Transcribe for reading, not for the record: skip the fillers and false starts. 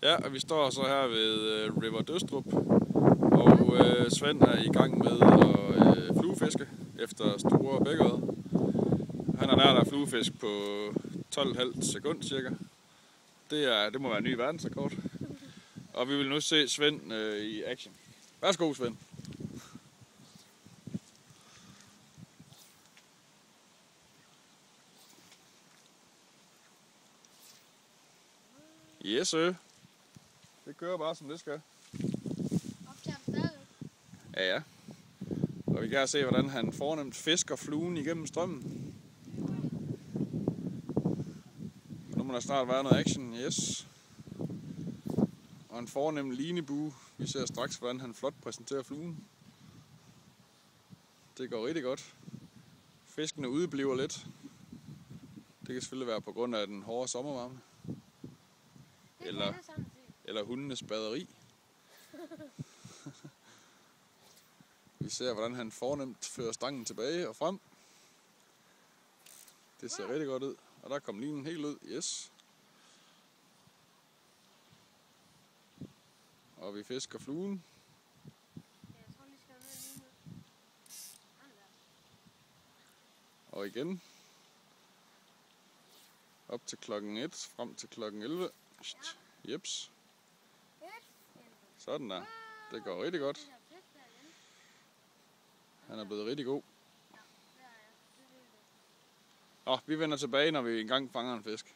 Ja, og vi står så her ved River Døstrup, og Svend er i gang med at fluefiske efter store bækkereder. Han har lært at fluefisk på 12,5 sekund cirka. Det må være en ny verdensrekord. Og vi vil nu se Svend i action. Værsgo, Svend. Yes, det kører bare som det skal. Ja. Og vi kan se, hvordan han fornemt fisker fluen igennem strømmen. Nu må der snart være noget action, yes. Og en fornem linebue. Vi ser straks, hvordan han flot præsenterer fluen. Det går rigtig godt. Fiskene udebliver lidt. Det kan selvfølgelig være på grund af den hårde sommervarme. Eller hundenes batteri. Vi ser, hvordan han fornemt fører stangen tilbage og frem. Det ser rigtig godt ud. Og der kom linen helt ud. Yes. Og vi fisker fluen. Og igen. Op til klokken 1, frem til klokken 11. Jeps. Sådan der. Det går rigtig godt. Han er blevet rigtig god. Vi vender tilbage, når vi engang fanger en fisk.